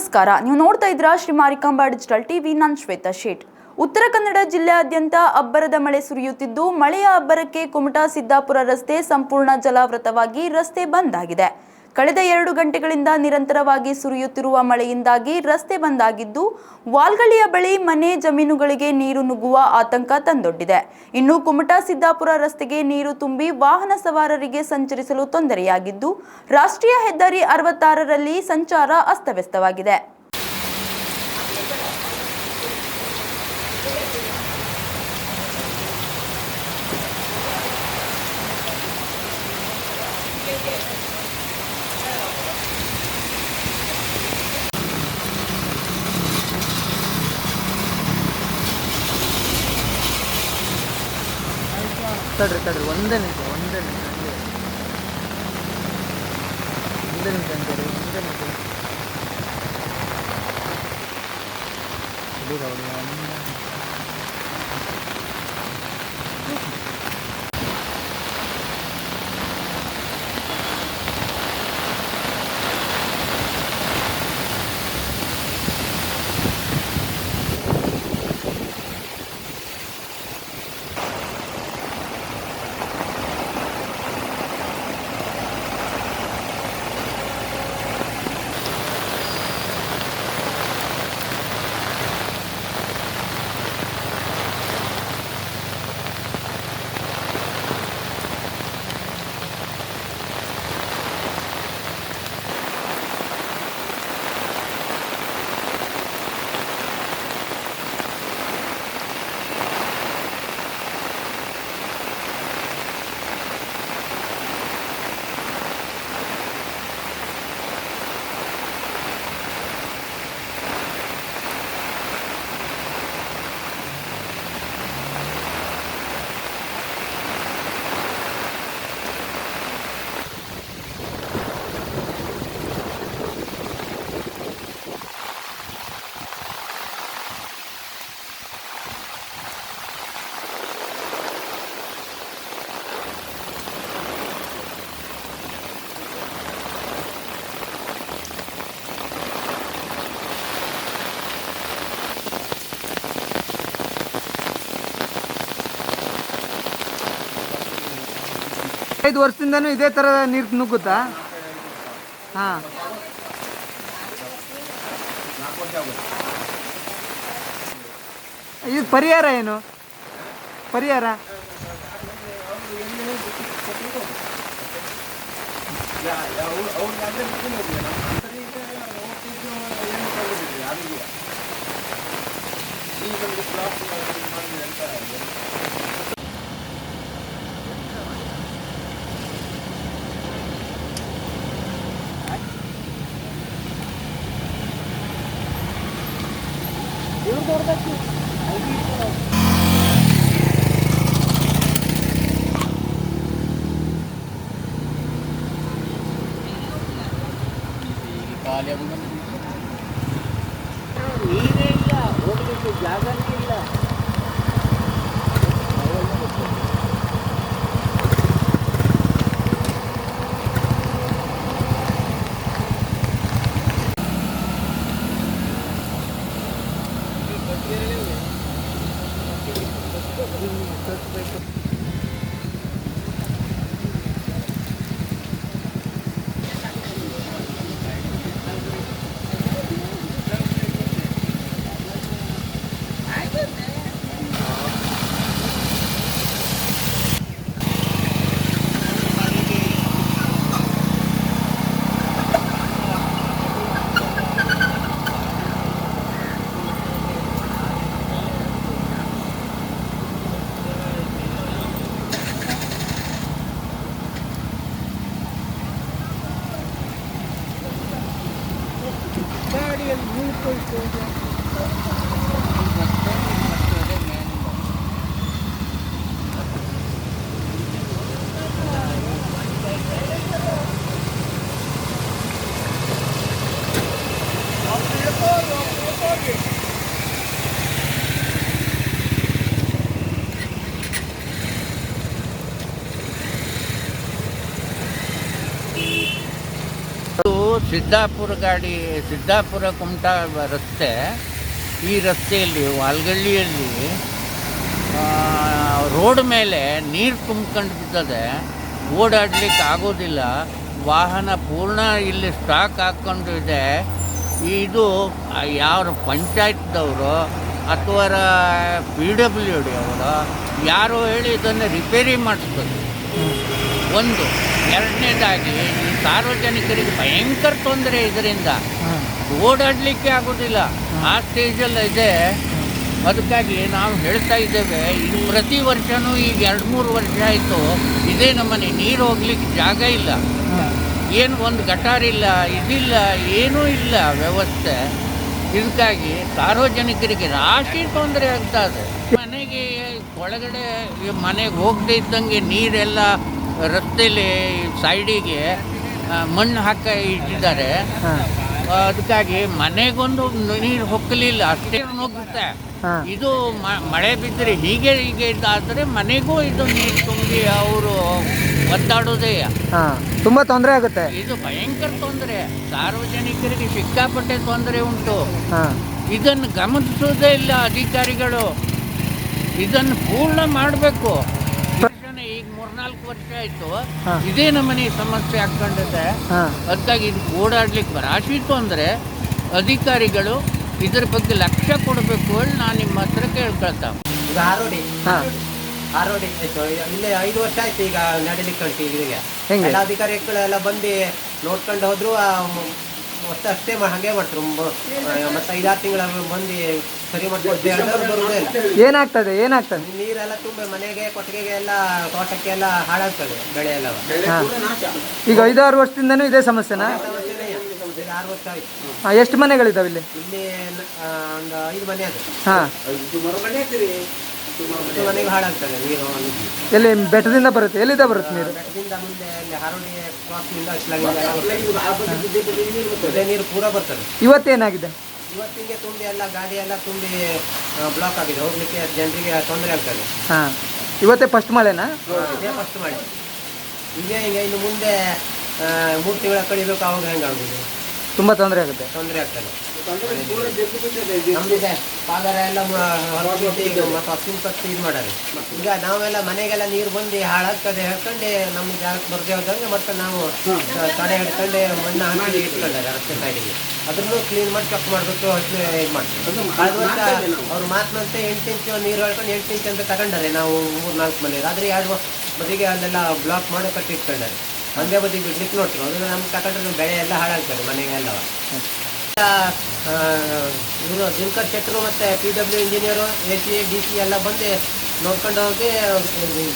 ನಮಸ್ಕಾರ. ನೀವು ನೋಡ್ತಾ ಇದ್ದೀರಾ ಶ್ರೀ ಮಾರಿಕಾಂಬಾ ಡಿಜಿಟಲ್ ಟಿವಿ. ನಾನು ಶ್ವೇತಾ ಶೇಟ್. ಉತ್ತರ ಕನ್ನಡ ಜಿಲ್ಲೆಯಾದ್ಯಂತ ಅಬ್ಬರದ ಮಳೆ ಸುರಿಯುತ್ತಿದ್ದು, ಮಳೆಯ ಅಬ್ಬರಕ್ಕೆ ಕುಮಟಾ ಸಿದ್ದಾಪುರ ರಸ್ತೆ ಸಂಪೂರ್ಣ ಜಲಾವೃತವಾಗಿ ರಸ್ತೆ ಬಂದ್ ಆಗಿದೆ. ಕಳೆದ 2 ಗಂಟೆಗಳಿಂದ ನಿರಂತರವಾಗಿ ಸುರಿಯುತ್ತಿರುವ ಮಳೆಯಿಂದಾಗಿ ರಸ್ತೆ ಬಂದ್ ಆಗಿದ್ದು, ವಾಲ್ಗಳ್ಳಿಯ ಬಳಿ ಮನೆ ಜಮೀನುಗಳಿಗೆ ನೀರು ನುಗ್ಗುವ ಆತಂಕ ತಂದೊಡ್ಡಿದೆ. ಇನ್ನು ಕುಮಟಾ ಸಿದ್ದಾಪುರ ರಸ್ತೆಗೆ ನೀರು ತುಂಬಿ ವಾಹನ ಸವಾರರಿಗೆ ಸಂಚರಿಸಲು ತೊಂದರೆಯಾಗಿದ್ದು, ರಾಷ್ಟ್ರೀಯ ಹೆದ್ದಾರಿ 66ರಲ್ಲಿ ಸಂಚಾರ ಅಸ್ತವ್ಯಸ್ತವಾಗಿದೆ. ತಡ್ರಿ ಒಂದೇ ನಿಮಿಷ ಐದು ವರ್ಷದಿಂದನೂ ಇದೇ ಥರ ನೀರು ನುಗ್ಗುತ್ತಾ? ಹಾಂ, ಇದು ಪರಿಹಾರ ಏನು? ಪರಿಹಾರ ನೀರೇ ಇಲ್ಲ, ಹೋಗಲಿಕ್ಕೆ ಜಾಗನೇ ಇಲ್ಲ. ಗಾಡಿಯಲ್ಲಿ ನಿಲ್ಕೊಳ್ತು. ಸಿದ್ದಾಪುರ ಕುಮಟಾ ರಸ್ತೆ. ಈ ರಸ್ತೆಯಲ್ಲಿ ವಾಲ್ಗಳ್ಳಿಯಲ್ಲಿ ರೋಡ್ ಮೇಲೆ ನೀರು ತುಂಬ್ಕೊಂಡು ಬಿದ್ದದೆ, ಓಡಾಡಲಿಕ್ಕೆ ಆಗೋದಿಲ್ಲ. ವಾಹನ ಪೂರ್ಣ ಇಲ್ಲಿ ಸ್ಟಾಕ್ ಹಾಕ್ಕೊಂಡು ಇದೆ. ಇದು ಯಾವ ಪಂಚಾಯತ್ದವರು ಅಥವಾ PWD ಅವರು ಯಾರೋ ಹೇಳಿ ಇದನ್ನು ರಿಪೇರಿ ಮಾಡಿಸ್ಬೇಕು. ಒಂದು. ಎರಡನೇದಾಗಿ ಈ ಸಾರ್ವಜನಿಕರಿಗೆ ಭಯಂಕರ ತೊಂದರೆ ಇದರಿಂದ, ಓಡಾಡಲಿಕ್ಕೆ ಆಗೋದಿಲ್ಲ. ಆ ಸ್ಟೇಜಲ್ಲಿ ಇದೆ. ಅದಕ್ಕಾಗಿ ನಾವು ಹೇಳ್ತಾ ಇದ್ದೇವೆ, ಇದು ಪ್ರತಿ ವರ್ಷವೂ ಈಗ 2-3 ವರ್ಷ ಆಯಿತು ಇದೇ ನಮ್ಮನೆ. ನೀರು ಹೋಗ್ಲಿಕ್ಕೆ ಜಾಗ ಇಲ್ಲ, ಏನು ಒಂದು ಗಟಾರಿಲ್ಲ, ಇದಿಲ್ಲ, ಏನೂ ಇಲ್ಲ ವ್ಯವಸ್ಥೆ. ಇದಕ್ಕಾಗಿ ಸಾರ್ವಜನಿಕರಿಗೆ ರಾಶಿ ತೊಂದರೆ ಆಗ್ತಾ ಇದೆ. ಮನೆಗೆ ಒಳಗಡೆ ಮನೆಗೆ ಹೋಗದೇ ಇದ್ದಂಗೆ ನೀರೆಲ್ಲ ರಸ್ತೆಯಲ್ಲಿ ಸೈಡಿಗೆ ಮಣ್ಣು ಇಟ್ಟಿದ್ದಾರೆ. ಅದಕ್ಕಾಗಿ ಮನೆಗೊಂದು ನೀರು ಹೊಕ್ಕಲಿಲ್ಲ, ಅಷ್ಟೇ ನುಗ್ಗುತ್ತೆ. ಇದು ಮಳೆ ಬಿದ್ದರೆ ಹೀಗೆ ಇದಾದರೆ ಮನೆಗೂ ಇದು ನೀರು ತುಂಬಿ ಅವರು ಒದ್ದಾಡೋದೇ. ತುಂಬ ತೊಂದರೆ ಆಗುತ್ತೆ. ಇದು ಭಯಂಕರ ತೊಂದರೆ, ಸಾರ್ವಜನಿಕರಿಗೆ ಸಿಕ್ಕಾಪಟ್ಟೆ ತೊಂದರೆ ಉಂಟು. ಇದನ್ನು ಗಮನಿಸೋದೇ ಇಲ್ಲ ಅಧಿಕಾರಿಗಳು. ಇದನ್ನು ಪೂರ್ಣ ಮಾಡಬೇಕು. ಈಗ 3-4 ವರ್ಷ ಆಯಿತು ಇದೇ ನಮ್ಮನೆ ಸಮಸ್ಯೆ ಹಾಕ್ಕೊಂಡಿದೆ. ಅದಕ್ಕಾಗಿ ಇದು ಓಡಾಡ್ಲಿಕ್ಕೆ ರಾಶಿ ತೊಂದರೆ. ಅಧಿಕಾರಿಗಳು ಇದ್ರ ಬಗ್ಗೆ ಲಕ್ಷ್ಯ ಕೊಡಬೇಕು ಹೇಳಿ ನಾನು ನಿಮ್ಮ ಹತ್ರ ಕೇಳ್ಕೊಳ್ತಾ. ಈಗ ಆರೋಡಿ ಆಯ್ತು, ಇಲ್ಲೇ 5 ವರ್ಷ ಆಯ್ತು ಈಗ ನಡೀಲಿಕ್ಕೆ ಉಂಟು. ಇಲ್ಲಿಗೆ ಎಲ್ಲ ಅಧಿಕಾರಿಗಳೆಲ್ಲ ಬಂದು ನೋಡ್ಕೊಂಡು ಹೋದ್ರು, ಮತ್ತೆ ಅಷ್ಟೇ ಹಾಗೆ ಮಾಡ್ತಾರೆ. ಮತ್ತೆ 5-6 ತಿಂಗಳ ಬಂದು ಸರಿ ಮಾಡ್ಕೊಡ್ತೀವಿ ಹೇಳಿದವ್ರು ಬರುವುದೇ ಇಲ್ಲ. ಏನಾಗ್ತದೆ ನೀರೆಲ್ಲ ತುಂಬ ಮನೆಗೆ, ಕೊಟ್ಟಿಗೆಗೆ ಎಲ್ಲ, ತೋಟಕ್ಕೆ ಎಲ್ಲ ಹಾಳಾಗ್ತದೆ ಬೆಳೆ ಎಲ್ಲ. ಈಗ 5-6 ವರ್ಷದಿಂದನೂ ಇದೇ ಸಮಸ್ಯೆನಾ? ಸಮಸ್ಯೆನೇ ಈಗ 6 ವರ್ಷ ಆಯ್ತು. ಎಷ್ಟು ಮನೆಗಳಿದಾವೆ ಇಲ್ಲಿ? ಇಲ್ಲಿ ಒಂದು 5 ಮನೆ ಅದು. ಮನೆಗೆ ಹಾಳಾಗ್ತದೆ ನೀರು. ಎಲ್ಲಿ ಬೆಟ್ಟದಿಂದ ಬರುತ್ತೆ? ಎಲ್ಲಿಂದ ಬರುತ್ತೆ ನೀರು? ಬೆಟ್ಟದಿಂದ ಮುಂದೆ ಅಲ್ಲಿ ಹಾರೋಡಿ ಕ್ರಾಸ್ನಿಂದ ನೀರು ಪೂರ ಬರ್ತದೆ. ಇವತ್ತೇನಾಗಿದೆ? ಇವತ್ತಿಗೆ ತುಂಬಿ ಎಲ್ಲ ಗಾಡಿ ಎಲ್ಲ ತುಂಬಿ ಬ್ಲಾಕ್ ಆಗಿದೆ, ಹೋಗ್ಲಿಕ್ಕೆ ಜನರಿಗೆ ತೊಂದರೆ ಆಗ್ತದೆ. ಇವತ್ತೇ ಫಸ್ಟ್ ಮಳೆನಾ? ಇದೇ ಫಸ್ಟ್ ಮಳೆ. ಹಿಂಗೆ ಇನ್ನು ಮುಂದೆ 3 ತಿಂಗಳ ಕಳಿಬೇಕು, ಅವಾಗ ಹೆಂಗಾಗುದು? ತುಂಬ ತೊಂದರೆ ಆಗ್ತದೆ. ನಮ್ದಿದೆ ಪಾದರ ಎಲ್ಲ ಈಗ ಮತ್ತೆ ಅಸಿಂಪತ್ತು ಇದು ಮಾಡೋದು. ಈಗ ನಾವೆಲ್ಲ ಮನೆಗೆಲ್ಲ ನೀರು ಬಂದು ಹಾಳಾಗ್ತದೆ ಹೇಳ್ಕೊಂಡು ನಮ್ಮ ಜಾಗಕ್ಕೆ ಬರ್ದೇ ಹೋದಂಗೆ ಮತ್ತೆ ನಾವು ತಡೆ ಹಿಡ್ಕೊಂಡು ಮಣ್ಣು ಹಾಕಿ ಇಟ್ಕೊಂಡಾರೆ ರಸ್ತೆ ಸೈಡಿಗೆ. ಅದನ್ನು ಕ್ಲೀನ್ ಮಾಡಿ ಚೆಕ್ ಮಾಡಬೇಕು, ಅಷ್ಟು ಇದು ಮಾಡ್ತೀವಿ. ಕಳೆದ ವರ್ಷ ಅವ್ರ ಮಾತಿನಂತೆ 8 ಇಂಚು ನೀರು ಹೇಳ್ಕೊಂಡು 8 ಇಂಚ್ ಅಂತ ತಗೊಂಡಾರೆ. ನಾವು 3-4 ಮನೆ ಆದರೆ 2 ಬದಿಗೆ ಅಲ್ಲೆಲ್ಲ ಬ್ಲಾಕ್ ಮಾಡಿ ಕಟ್ಟಿ ಇಟ್ಕೊಂಡಾರೆ. ಒಂದೇ ಬದಿಗೆ ಬಿಡ್ಲಿಕ್ಕೆ ನೋಡ್ತಾರೆ. ಅದನ್ನು ನಮ್ಗೆ ತಗೊಂಡ್ರೆ ಬೆಳೆ ಎಲ್ಲ ಹಾಳಾಗ್ತದೆ ಮನೆಗೆಲ್ಲ. ಇವರು ದಿನಕರ್ ಶೆಟ್ಟರು ಮತ್ತು PW ಇಂಜಿನಿಯರು, AC DC ಎಲ್ಲ ಬಂದು ನೋಡ್ಕೊಂಡು ಹೋಗಿ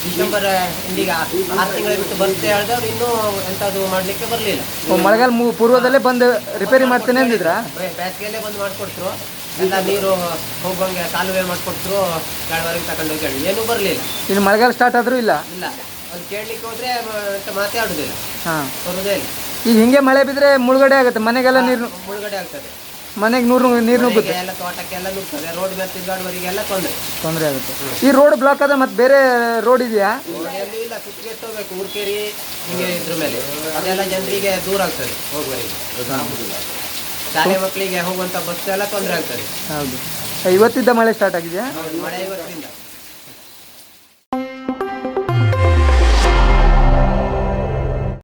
ಡಿಸೆಂಬರ್ ಎಂಡಿಗೆ 6 ತಿಂಗಳ ಬಿಟ್ಟು ಬರುತ್ತೆ ಹೇಳಿದವ್ರು ಇನ್ನೂ ಎಂಥದ್ದು ಮಾಡಲಿಕ್ಕೆ ಬರಲಿಲ್ಲ. ಮಳೆಗಾಲ ಪೂರ್ವದಲ್ಲೇ ಬಂದು ರಿಪೇರಿ ಮಾಡ್ತೇನೆ ಅಂದಿದ್ರಾ? ಬೇಸಿಗೆಯಲ್ಲೇ ಬಂದು ಮಾಡಿಕೊಟ್ರು. ಎಲ್ಲ ನೀರು ಹೋಗುವಂಗೆ ಕಾಲುವೆ ಮಾಡಿಕೊಟ್ರು. ಕೆಳವರೆಗೆ ತಗೊಂಡು ಹೋಗಿ ಏನೂ ಬರಲಿಲ್ಲ. ಇನ್ನು ಮಳೆಗಾಲ ಸ್ಟಾರ್ಟ್ ಆದರೂ ಇಲ್ಲ. ಅದು ಕೇಳಲಿಕ್ಕೆ ಹೋದರೆ ಅಂತ ಮಾತಾಡೋದಿಲ್ಲ, ಬರೋದೇ ಇಲ್ಲ. ಈಗ ಹಿಂಗೆ ಮಳೆ ಬಿದ್ದರೆ ಮುಳುಗಡೆ ಆಗುತ್ತೆ, ಮನೆಗೆಲ್ಲ ನೀರು ಮುಳುಗಡೆ ಆಗ್ತದೆ. ಮನೆಗೆ ನೀರು ನುಗ್ಗುತ್ತೆ, ಎಲ್ಲ ತೋಟಕ್ಕೆಲ್ಲ ನುಗ್ತದೆ. ರೋಡ್ ಮೇಲೆ ತಿರುಗಾಡುವವರಿಗೆಲ್ಲ ತೊಂದರೆ ಆಗುತ್ತೆ. ಈ ರೋಡ್ ಬ್ಲಾಕ್ ಆದ ಮತ್ತೆ ಬೇರೆ ರೋಡ್ ಇದೆಯಾ? ಎಲ್ಲಿ ಇಲ್ಲ, ಸುತ್ತಿಗೆ ಹೋಗ್ಬೇಕು. ಊರ್ಕೇರಿ ಹಿಂಗೆ ಇದ್ರ ಮೇಲೆ ಅದೆಲ್ಲ ಜನರಿಗೆ ದೂರ ಆಗ್ತದೆ ಹೋಗುವವರಿಗೆ. ಶಾಲೆ ಮಕ್ಕಳಿಗೆ ಹೋಗುವಂಥ ಬಸ್ ಎಲ್ಲ ತೊಂದರೆ ಆಗ್ತದೆ. ಹೌದು. ಇವತ್ತಿದ್ದ ಮಳೆ ಸ್ಟಾರ್ಟ್ ಆಗಿದೆಯಾ? ಮಳೆ ಇವತ್ತಿಂದ